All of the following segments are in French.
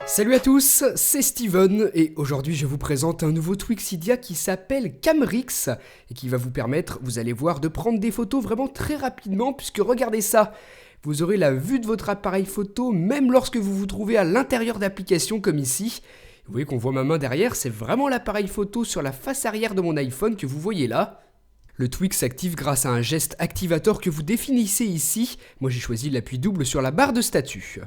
Salut à tous, c'est Steven et aujourd'hui je vous présente un nouveau tweak Cydia qui s'appelle Camrix et qui va vous permettre, vous allez voir, de prendre des photos vraiment très rapidement puisque regardez ça, vous aurez la vue de votre appareil photo même lorsque vous vous trouvez à l'intérieur d'applications comme ici. Vous voyez qu'on voit ma main derrière, c'est vraiment l'appareil photo sur la face arrière de mon iPhone que vous voyez là. Le tweak s'active grâce à un geste activateur que vous définissez ici. Moi j'ai choisi l'appui double sur la barre de statut.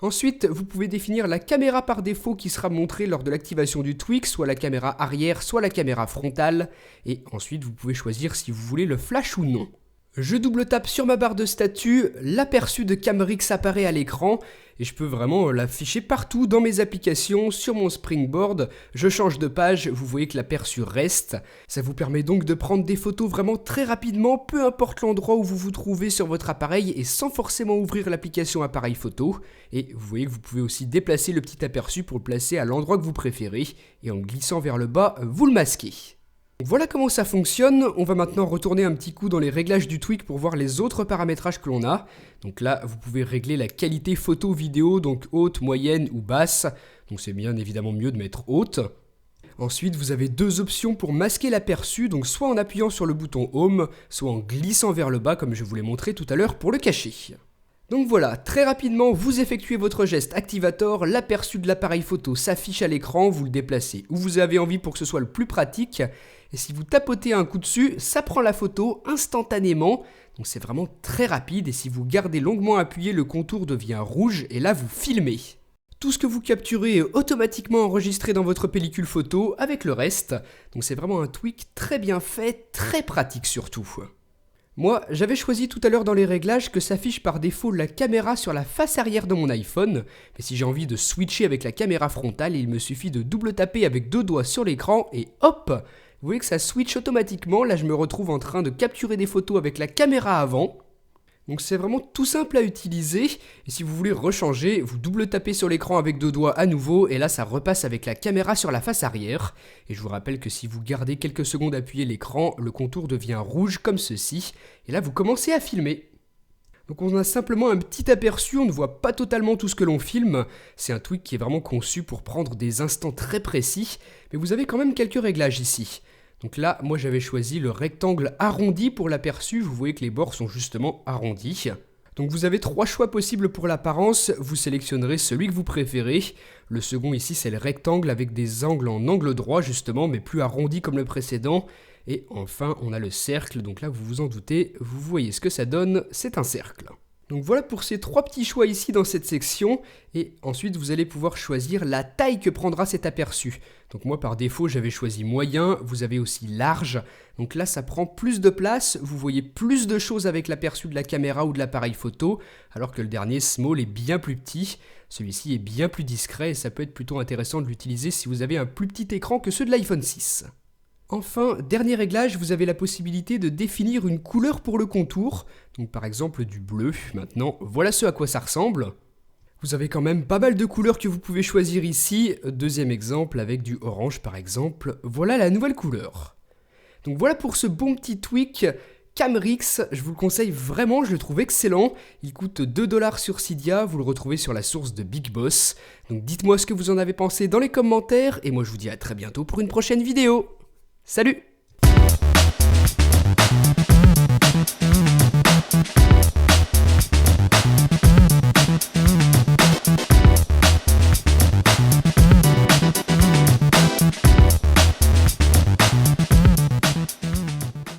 Ensuite, vous pouvez définir la caméra par défaut qui sera montrée lors de l'activation du tweak, soit la caméra arrière, soit la caméra frontale. Et ensuite, vous pouvez choisir si vous voulez le flash ou non. Je double tape sur ma barre de statut, l'aperçu de Camrix apparaît à l'écran et je peux vraiment l'afficher partout dans mes applications, sur mon Springboard. Je change de page, vous voyez que l'aperçu reste. Ça vous permet donc de prendre des photos vraiment très rapidement, peu importe l'endroit où vous vous trouvez sur votre appareil et sans forcément ouvrir l'application appareil photo. Et vous voyez que vous pouvez aussi déplacer le petit aperçu pour le placer à l'endroit que vous préférez et en glissant vers le bas, vous le masquez. Voilà comment ça fonctionne. On va maintenant retourner un petit coup dans les réglages du tweak pour voir les autres paramétrages que l'on a. Donc là, vous pouvez régler la qualité photo-vidéo, donc haute, moyenne ou basse. Donc c'est bien évidemment mieux de mettre haute. Ensuite, vous avez deux options pour masquer l'aperçu, donc soit en appuyant sur le bouton Home, soit en glissant vers le bas comme je vous l'ai montré tout à l'heure pour le cacher. Donc voilà, très rapidement, vous effectuez votre geste activator, l'aperçu de l'appareil photo s'affiche à l'écran, vous le déplacez où vous avez envie pour que ce soit le plus pratique. Et si vous tapotez un coup dessus, ça prend la photo instantanément. Donc c'est vraiment très rapide et si vous gardez longuement appuyé, le contour devient rouge et là vous filmez. Tout ce que vous capturez est automatiquement enregistré dans votre pellicule photo avec le reste. Donc c'est vraiment un tweak très bien fait, très pratique surtout. Moi, j'avais choisi tout à l'heure dans les réglages que s'affiche par défaut la caméra sur la face arrière de mon iPhone, mais si j'ai envie de switcher avec la caméra frontale, il me suffit de double taper avec deux doigts sur l'écran et hop, vous voyez que ça switch automatiquement. Là, je me retrouve en train de capturer des photos avec la caméra avant. Donc c'est vraiment tout simple à utiliser, et si vous voulez rechanger, vous double tapez sur l'écran avec deux doigts à nouveau, et là ça repasse avec la caméra sur la face arrière. Et je vous rappelle que si vous gardez quelques secondes appuyé l'écran, le contour devient rouge comme ceci, et là vous commencez à filmer. Donc on a simplement un petit aperçu, on ne voit pas totalement tout ce que l'on filme, c'est un tweak qui est vraiment conçu pour prendre des instants très précis, mais vous avez quand même quelques réglages ici. Donc là, moi j'avais choisi le rectangle arrondi pour l'aperçu, vous voyez que les bords sont justement arrondis. Donc vous avez trois choix possibles pour l'apparence, vous sélectionnerez celui que vous préférez. Le second ici c'est le rectangle avec des angles en angle droit justement, mais plus arrondi comme le précédent. Et enfin on a le cercle, donc là vous vous en doutez, vous voyez ce que ça donne, c'est un cercle. Donc voilà pour ces trois petits choix ici dans cette section, et ensuite vous allez pouvoir choisir la taille que prendra cet aperçu. Donc moi par défaut j'avais choisi moyen, vous avez aussi large, donc là ça prend plus de place, vous voyez plus de choses avec l'aperçu de la caméra ou de l'appareil photo, alors que le dernier small est bien plus petit, celui-ci est bien plus discret et ça peut être plutôt intéressant de l'utiliser si vous avez un plus petit écran que ceux de l'iPhone 6. Enfin, dernier réglage, vous avez la possibilité de définir une couleur pour le contour, donc par exemple du bleu. Maintenant, voilà ce à quoi ça ressemble. Vous avez quand même pas mal de couleurs que vous pouvez choisir ici. Deuxième exemple avec du orange par exemple, voilà la nouvelle couleur. Donc voilà pour ce bon petit tweak Camrix, je vous le conseille vraiment, je le trouve excellent. Il coûte 2$ sur Cydia, vous le retrouvez sur la source de Big Boss. Donc dites-moi ce que vous en avez pensé dans les commentaires, et moi je vous dis à très bientôt pour une prochaine vidéo. Salut!